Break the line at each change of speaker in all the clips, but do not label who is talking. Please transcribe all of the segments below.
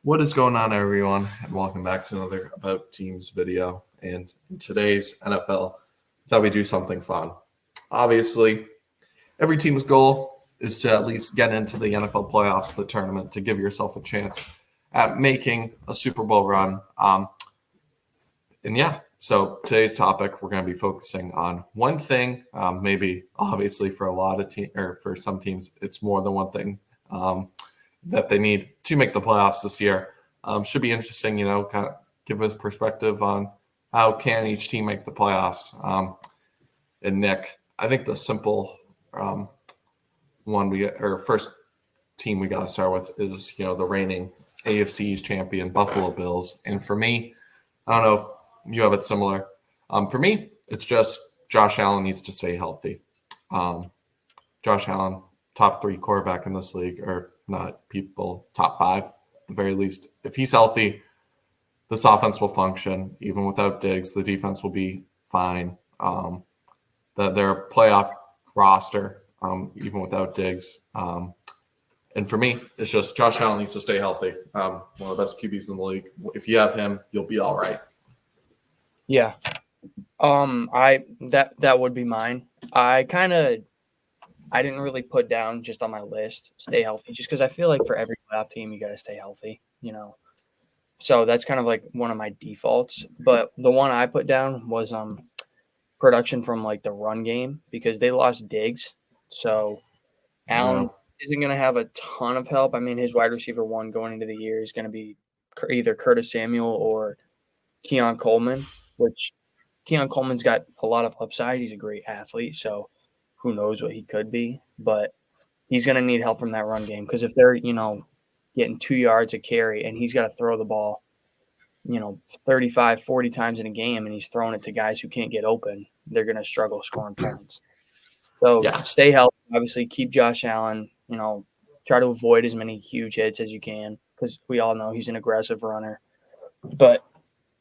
What is going on, everyone? And welcome back to another About Teams video. And in today's NFL, I thought we'd do something fun. Obviously, every team's goal is to at least get into the NFL playoffs, the tournament, to give yourself a chance at making a Super Bowl run. So today's topic, we're going to be focusing on one thing. Maybe, obviously, for a lot of teams, or for some teams, it's more than one thing. That they need to make the playoffs this year. Should be interesting, kind of give us perspective on how can each team make the playoffs. And Nick, I think the simple first team we got to start with is, the reigning AFC East champion Buffalo Bills. And for me, I don't know if you have it similar. For me, it's just Josh Allen needs to stay healthy. Josh Allen, top 3 quarterback in this league, or not people, top 5 at the very least. If he's healthy, this offense will function. Even without Diggs, the defense will be fine. Their playoff roster, even without Diggs. And for me, it's just Josh Allen needs to stay healthy. One of the best QBs in the league. If you have him, you'll be all right.
Yeah. That would be mine. I didn't really put down just on my list, stay healthy, just because I feel like for every playoff team, you got to stay healthy, So that's kind of like one of my defaults. But the one I put down was production from like the run game, because they lost Diggs. So Allen isn't going to have a ton of help. I mean, his wide receiver one going into the year is going to be either Curtis Samuel or Keon Coleman, which Keon Coleman's got a lot of upside. He's a great athlete, so who knows what he could be, but he's going to need help from that run game, because if they're, getting 2 yards a carry and he's got to throw the ball, 35, 40 times in a game, and he's throwing it to guys who can't get open, they're going to struggle scoring points. So Stay healthy, obviously keep Josh Allen, try to avoid as many huge hits as you can, because we all know he's an aggressive runner, but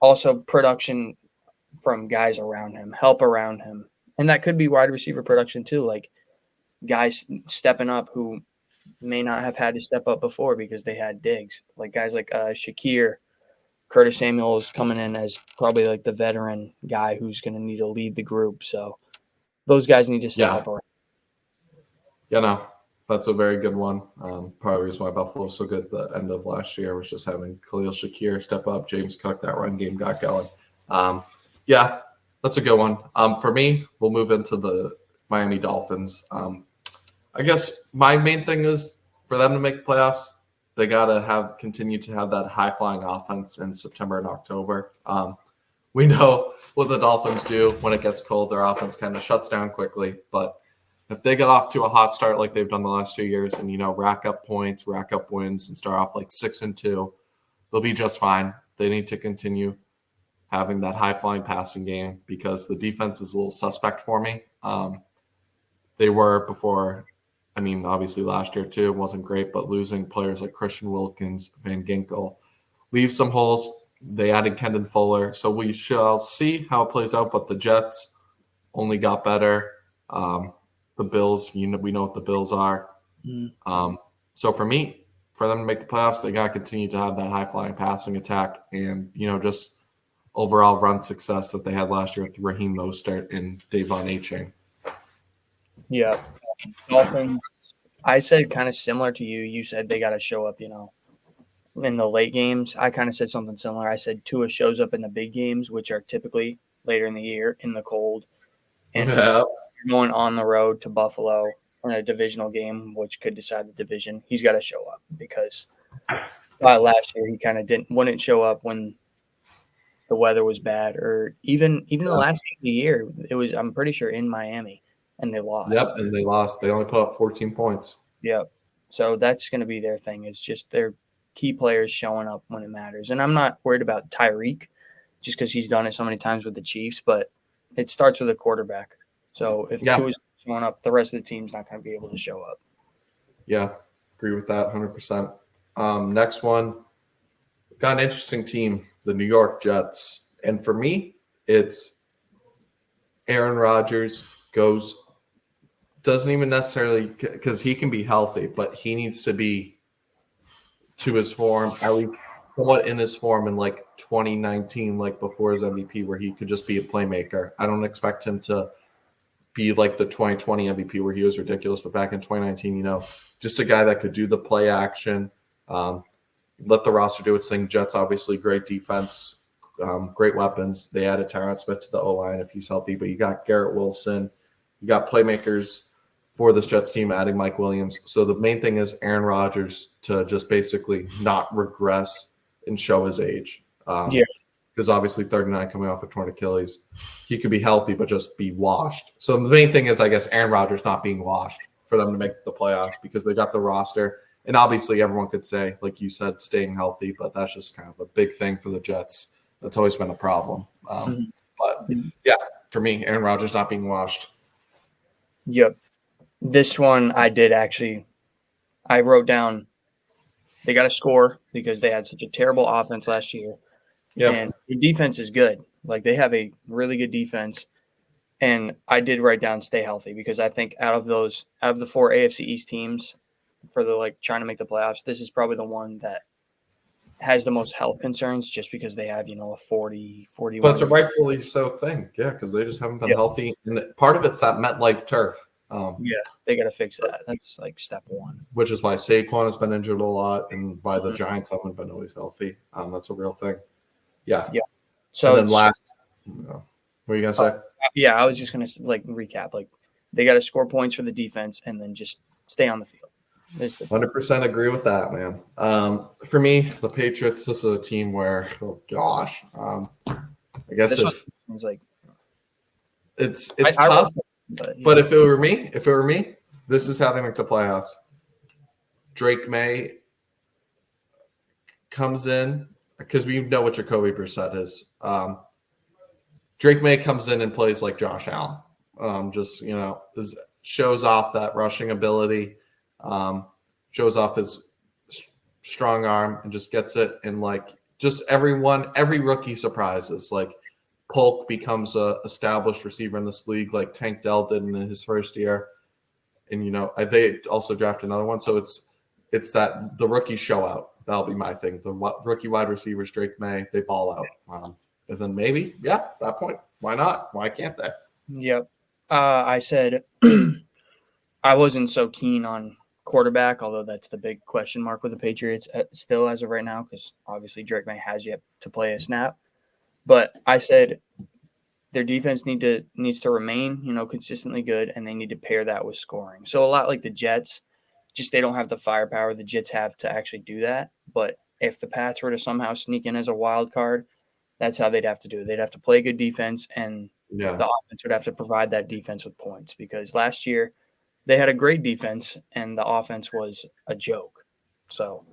also production from guys around him, help around him. And that could be wide receiver production too, like guys stepping up who may not have had to step up before because they had Diggs. Like guys like Shakir, Curtis Samuel is coming in as probably like the veteran guy who's going to need to lead the group. So those guys need to step up around.
Yeah, that's a very good one. Part of the reason why Buffalo was so good at the end of last year was just having Khalil Shakir step up, James Cook, that run game got going. That's a good one. For me, we'll move into the Miami Dolphins. I guess my main thing is for them to make the playoffs, they got to continue to have that high-flying offense in September and October. We know what the Dolphins do when it gets cold. Their offense kind of shuts down quickly. But if they get off to a hot start like they've done the last 2 years and, rack up points, rack up wins, and start off like 6-2, they'll be just fine. They need to continue having that high-flying passing game, because the defense is a little suspect for me. They were before, obviously last year too, it wasn't great, but losing players like Christian Wilkins, Van Ginkel, leaves some holes. They added Kendon Fuller, so we shall see how it plays out, but the Jets only got better. The Bills, we know what the Bills are. So for me, for them to make the playoffs, they got to continue to have that high-flying passing attack and, just overall run success that they had last year with Raheem Mostert and Davon Achane.
Yeah. Dolphins, I said kind of similar to you. You said they got to show up, in the late games. I kind of said something similar. I said Tua shows up in the big games, which are typically later in the year in the cold. And going on the road to Buffalo in a divisional game, which could decide the division, he's got to show up, because last year he kind of wouldn't show up when the weather was bad, or even the last game of the year, it was, I'm pretty sure, in Miami, and they lost.
Yep, and they lost. They only put up 14 points.
Yep. So that's going to be their thing. It's just their key players showing up when it matters. And I'm not worried about Tyreek, just because he's done it so many times with the Chiefs, but it starts with a quarterback. So if Tua's showing up, the rest of the team's not going to be able to show up.
Yeah, agree with that 100%. Next one, got an interesting team, the New York Jets. And for me, it's Aaron Rodgers doesn't even necessarily, because he can be healthy, but he needs to be to his form, at least somewhat in his form in like 2019, like before his MVP, where he could just be a playmaker. I don't expect him to be like the 2020 MVP where he was ridiculous, but back in 2019, just a guy that could do the play action, let the roster do its thing. Jets, obviously, great defense, great weapons. They added Tyron Smith to the O-line if he's healthy, but you got Garrett Wilson. You got playmakers for this Jets team, adding Mike Williams. So the main thing is Aaron Rodgers to just basically not regress and show his age. Because obviously 39 coming off a torn Achilles, he could be healthy but just be washed. So the main thing is, I guess, Aaron Rodgers not being washed for them to make the playoffs because they got the roster. And obviously everyone could say, like you said, staying healthy, but that's just kind of a big thing for the Jets. That's always been a problem. But yeah, for me, Aaron Rodgers not being washed.
Yep. This one I did actually – I wrote down they got to score because they had such a terrible offense last year.
Yep.
And the defense is good. Like, they have a really good defense. And I did write down stay healthy because I think out of the 4 AFC East teams for the trying to make the playoffs, this is probably the one that has the most health concerns just because they have, a 41.
But it's a rightfully so thing. Yeah, because they just haven't been healthy. And part of it's that MetLife turf.
They got to fix that. That's like step one.
Which is why Saquon has been injured a lot and why the Giants haven't been always healthy. That's a real thing. Yeah.
So
and then last, what were you gonna say?
I was just gonna recap. Like, they got to score points for the defense and then just stay on the field.
100% agree with that, man. For me, the Patriots. This is a team where, oh gosh, I guess it's tough. But if it were me, this is how they make the playoffs. Drake May comes in. Because we know what Jacoby Brissett is. Drake May comes in and plays like Josh Allen. Shows off that rushing ability, shows off his strong arm, and just gets it. And every rookie surprises. Like Polk becomes a established receiver in this league, like Tank Dell did in his first year. And they also draft another one, so it's that the rookies show out. That'll be my thing. The rookie wide receivers, Drake May, they ball out. And then maybe, at that point, why not? Why can't they?
Yep. I said I wasn't so keen on quarterback, although that's the big question mark with the Patriots still as of right now, because obviously Drake May has yet to play a snap. But I said their defense needs to remain, consistently good, and they need to pair that with scoring. So a lot like the Jets, just they don't have the firepower the Jets have to actually do that. But if the Pats were to somehow sneak in as a wild card, that's how they'd have to do it. They'd have to play good defense, and the offense would have to provide that defense with points. Because last year they had a great defense, and the offense was a joke. So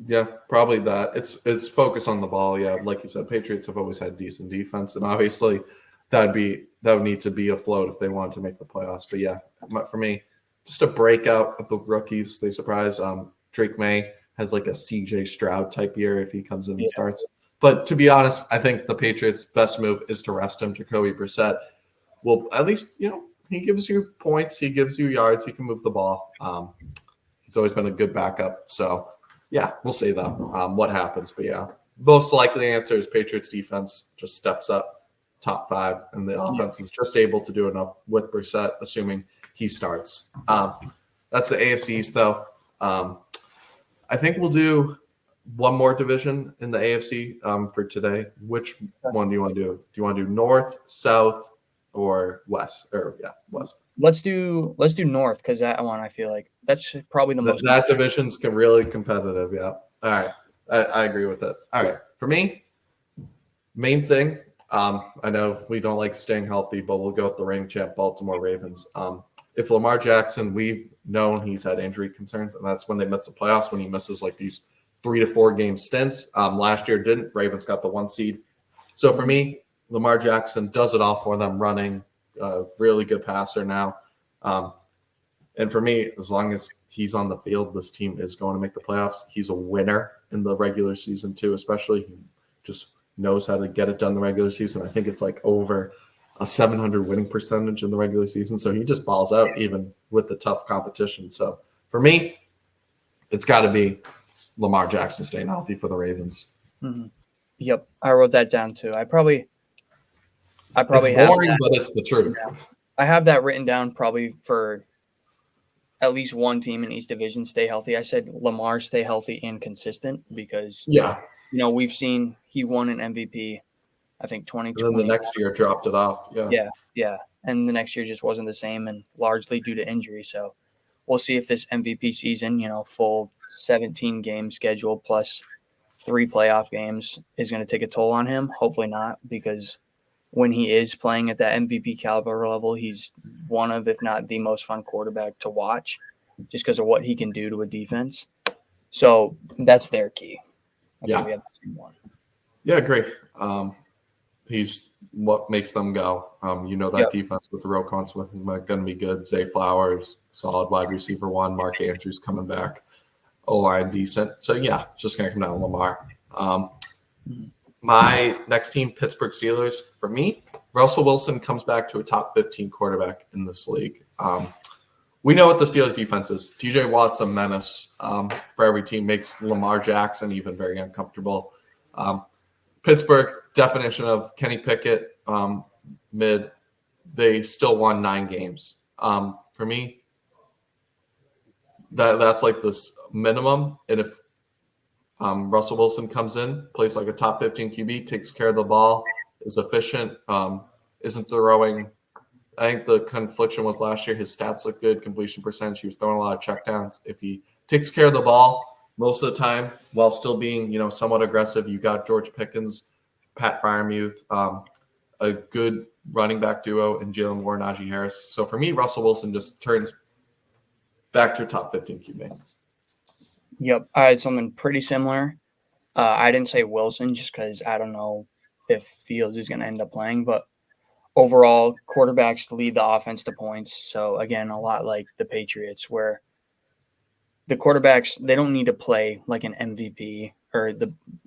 yeah, probably that. It's focused on the ball. Yeah, like you said, Patriots have always had decent defense, and obviously that would need to be afloat if they wanted to make the playoffs. But yeah, for me, just a breakout of the rookies. They surprise. Drake May has like a CJ Stroud type year if he comes in and starts. But to be honest, I think the Patriots' best move is to rest him. Jacoby Brissett will at least, he gives you points. He gives you yards. He can move the ball. He's always been a good backup. So, yeah, we'll see, though, what happens. But, yeah, most likely answer is Patriots defense just steps up top 5, and the offense is just able to do enough with Brissett, assuming he starts. That's the AFC East, though. I think we'll do one more division in the AFC for today. Which one do you want to do? Do you want to do North, South, or West? West.
Let's do North, because that one I feel like that's probably the most.
That division's really competitive. Yeah. All right. I agree with it. All right. For me, main thing. I know we don't like staying healthy, but we'll go with the reigning champ Baltimore Ravens. If Lamar Jackson, we've known he's had injury concerns, and that's when they miss the playoffs, when he misses like these 3 to 4 game stints. Last year didn't. Ravens got the 1 seed. So for me, Lamar Jackson does it all for them, running, really good passer now. And for me, as long as he's on the field, this team is going to make the playoffs. He's a winner in the regular season too, especially. He just knows how to get it done in the regular season. I think it's like over a 700 winning percentage in the regular season. So he just balls out even with the tough competition. So for me, it's got to be Lamar Jackson staying healthy for the Ravens.
Mm-hmm. Yep, I wrote that down too. I probably
It's
have
boring,
that.
but it's the truth.
Yeah. I have that written down probably for at least one team in each division stay healthy. I said Lamar stay healthy and consistent because
Yeah.
we've seen he won an MVP, I think
And then
2020.
the next year dropped it off. Yeah.
Yeah. And the next year just wasn't the same and largely due to injury. So we'll see if this MVP season, full 17 game schedule plus 3 playoff games is going to take a toll on him. Hopefully not, because when he is playing at that MVP caliber level, he's one of, if not the most fun quarterback to watch just because of what he can do to a defense. So that's their key. I think we have the same one.
Yeah, great. He's what makes them go. That defense with the Roquan Smith is going to be good. Zay Flowers, solid wide receiver 1. Mark Andrews coming back. O-line decent. So, yeah, it's just going to come down to Lamar. My next team, Pittsburgh Steelers. For me, Russell Wilson comes back to a top 15 quarterback in this league. We know what the Steelers defense is. TJ Watt's a menace for every team, makes Lamar Jackson even very uncomfortable. Pittsburgh, definition of Kenny Pickett, mid. They still won 9 games. For me, that's like this minimum. And if Russell Wilson comes in, plays like a top 15 QB, takes care of the ball, is efficient, isn't throwing. I think the confliction was last year. His stats look good, completion percentage. He was throwing a lot of checkdowns. If he takes care of the ball most of the time while still being, somewhat aggressive, you got George Pickens, Pat Freiermuth, a good running back duo in Jalen Warren, Najee Harris. So for me, Russell Wilson just turns back to a top 15 QB.
Yep, I had something pretty similar. I didn't say Wilson just because I don't know if Fields is going to end up playing, but overall, quarterbacks lead the offense to points. So, again, a lot like the Patriots, where the quarterbacks, they don't need to play like an MVP or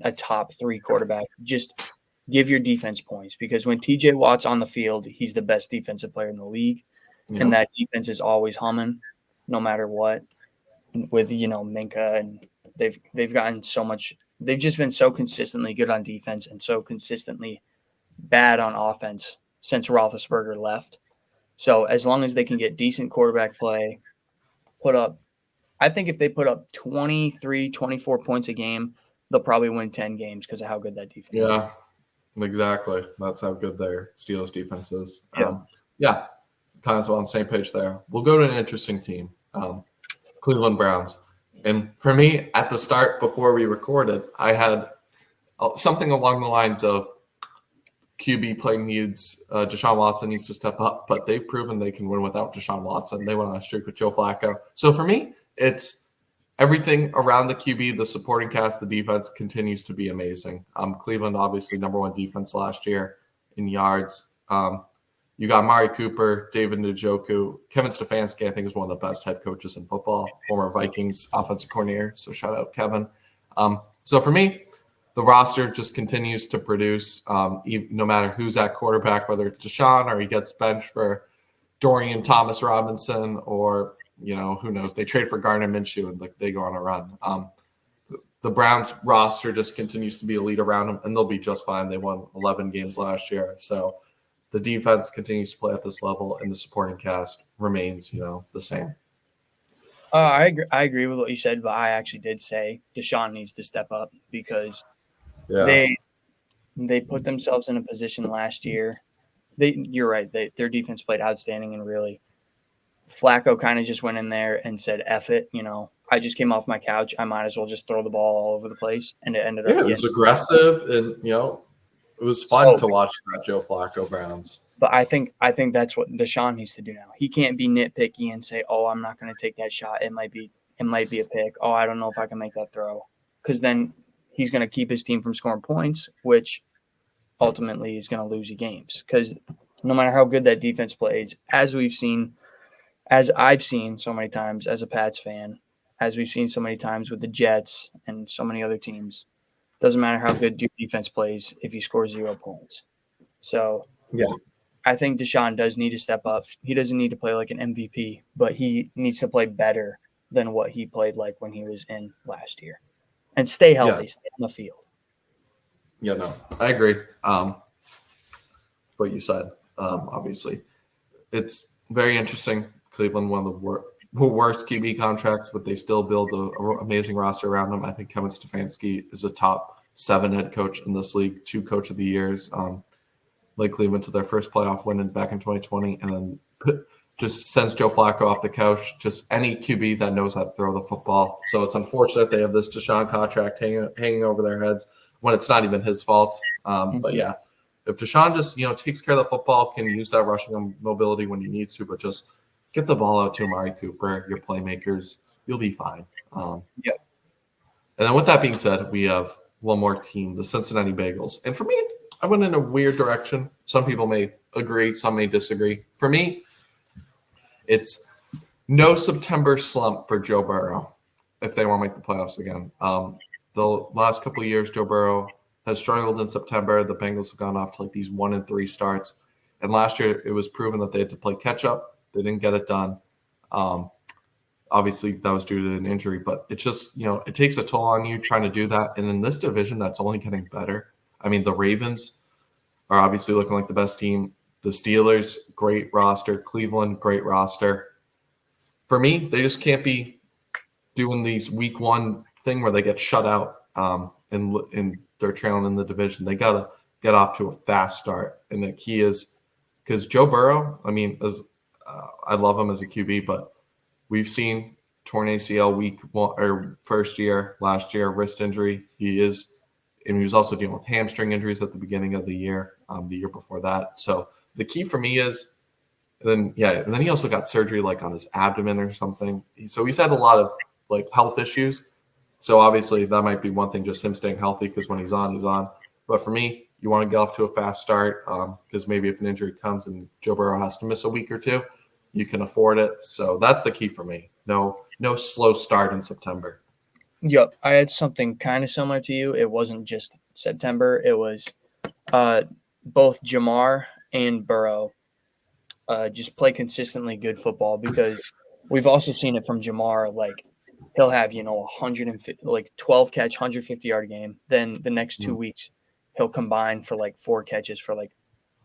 a top 3 quarterback. Just give your defense points, because when TJ Watt's on the field, he's the best defensive player in the league.
Yeah.
And that defense is always humming no matter what. With Minka, and they've gotten so much. They've just been so consistently good on defense and so consistently bad on offense since Roethlisberger left. So as long as they can get decent quarterback play, I think if they put up 23, 24 points a game, they'll probably win 10 games because of how good that defense is.
Yeah, exactly. That's how good their Steelers defense is.
Yeah.
Kind of on the same page there. We'll go to an interesting team. Cleveland Browns. And for me, at the start, before we recorded, I had something along the lines of QB play needs, Deshaun Watson needs to step up, but they've proven they can win without Deshaun Watson. They went on a streak with Joe Flacco. So for me, it's everything around the QB, the supporting cast, the defense continues to be amazing. Cleveland, obviously, number 1 defense last year in yards. You got Amari Cooper, David Njoku, Kevin Stefanski, I think, is one of the best head coaches in football, former Vikings offensive coordinator. So shout out Kevin. So for me, the roster just continues to produce, no matter who's at quarterback, whether it's Deshaun or he gets benched for Dorian Thomas Robinson, or, who knows, they trade for Gardner Minshew and they go on a run. The Browns roster just continues to be elite around them, and they'll be just fine. They won 11 games last year. So the defense continues to play at this level, and the supporting cast remains, the same.
I agree with what you said, but I actually did say Deshaun needs to step up because they put themselves in a position last year. You're right. Their defense played outstanding, and really, Flacco kind of just went in there and said, "F it." I just came off my couch. I might as well just throw the ball all over the place, and it ended up.
Yeah, it was aggressive, and it was fun to watch that Joe Flacco Browns.
But I think that's what Deshaun needs to do now. He can't be nitpicky and say, "Oh, I'm not going to take that shot. It might be a pick. Oh, I don't know if I can make that throw," because then he's going to keep his team from scoring points, which ultimately is going to lose you games. Because no matter how good that defense plays, as I've seen so many times as a Pats fan, as we've seen so many times with the Jets and so many other teams, doesn't matter how good your defense plays if you score 0 points. So
yeah,
I think Deshaun does need to step up. He doesn't need to play like an MVP, but he needs to play better than what he played like when he was in last year. and stay
Yeah.
healthy, stay on the field.
Yeah, no, I agree. What you said, obviously, it's very interesting. Cleveland, one of the worst QB contracts, but they still build an amazing roster around them. I think Kevin Stefanski is a top 7 head coach in this league, 2 coach of the years. Led Cleveland to their first playoff win back in 2020, and then just sends Joe Flacco off the couch. Just any QB that knows how to throw the football. So it's unfortunate they have this Deshaun contract hanging over their heads when it's not even his fault. But yeah, if Deshaun just takes care of the football, can use that rushing mobility when he needs to, but just get the ball out to Amari Cooper, your playmakers, you'll be fine.
Yep.
And then with that being said, we have one more team, the Cincinnati Bengals. And for me, I went in a weird direction. Some people may agree, some may disagree. For me, it's no September slump for Joe Burrow if they want to make the playoffs again. The last couple of years, Joe Burrow has struggled in September. The Bengals have gone off to like these 1-3 starts. And last year, it was proven that they had to play catch up. They didn't get it done. Obviously, that was due to an injury, but it's just, it takes a toll on you trying to do that. And in this division, that's only getting better. I mean, the Ravens are obviously looking like the best team. The Steelers, great roster. Cleveland, great roster. For me, they just can't be doing these week 1 thing where they get shut out and they're trailing in the division. They got to get off to a fast start. And the key is because Joe Burrow, I mean, I love him as a QB, but we've seen torn ACL week 1 or first year, last year, wrist injury. He was also dealing with hamstring injuries at the beginning of the year before that. So the key for me is, and then he also got surgery like on his abdomen or something. So he's had a lot of like health issues. So obviously that might be one thing, just him staying healthy, because when he's on, he's on. But for me, you want to get off to a fast start because maybe if an injury comes and Joe Burrow has to miss a week or 2, you can afford it. So that's the key for me. No slow start in September.
Yep. I had something kind of similar to you. It wasn't just September. It was both Jamar and Burrow just play consistently good football, because we've also seen it from Jamar. Like, he'll have, 150, like 12 catch, 150-yard game. Then the next 2 weeks, he'll combine for like 4 catches for like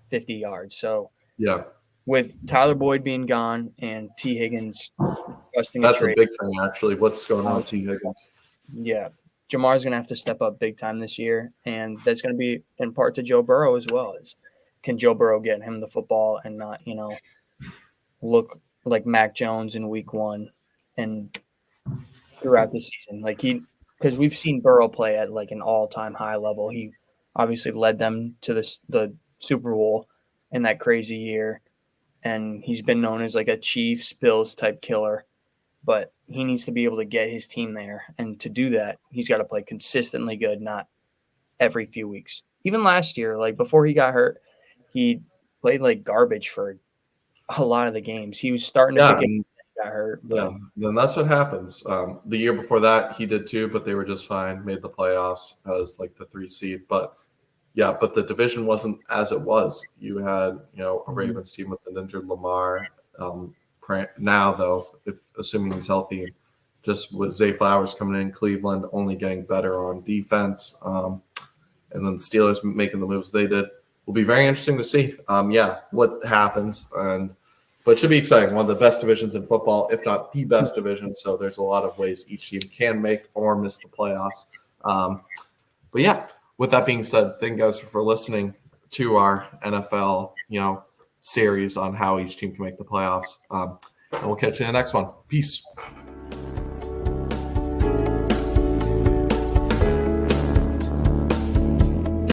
50 yards. So
yeah,
with Tyler Boyd being gone and T. Higgins requesting
that's
a trade,
a big thing actually. What's going on with T. Higgins?
yeah, Jamar's going to have to step up big time this year, and that's going to be in part to Joe Burrow as well. Can Joe Burrow get him the football and not, look like Mac Jones in week 1 and throughout the season? Because we've seen Burrow play at like an all-time high level. He obviously led them to the Super Bowl in that crazy year, and he's been known as like a Chiefs, Bills type killer. But he needs to be able to get his team there. And to do that, he's got to play consistently good, not every few weeks. Even last year, like before he got hurt, he played like garbage for a lot of the games. He was starting to pick it. He got hurt.
Yeah, then that's what happens. The year before that, he did too, but they were just fine, made the playoffs as like the 3 seed. But the division wasn't as it was. You had, a Ravens team with an injured Lamar. Now, though, if assuming he's healthy, just with Zay Flowers coming in, Cleveland only getting better on defense, and then the Steelers making the moves they did, will be very interesting to see. What happens, but it should be exciting. One of the best divisions in football, if not the best division. So there's a lot of ways each team can make or miss the playoffs. But yeah, with that being said, thank you guys for listening to our NFL, series on how each team can make the playoffs. And we'll catch you in the next one. Peace.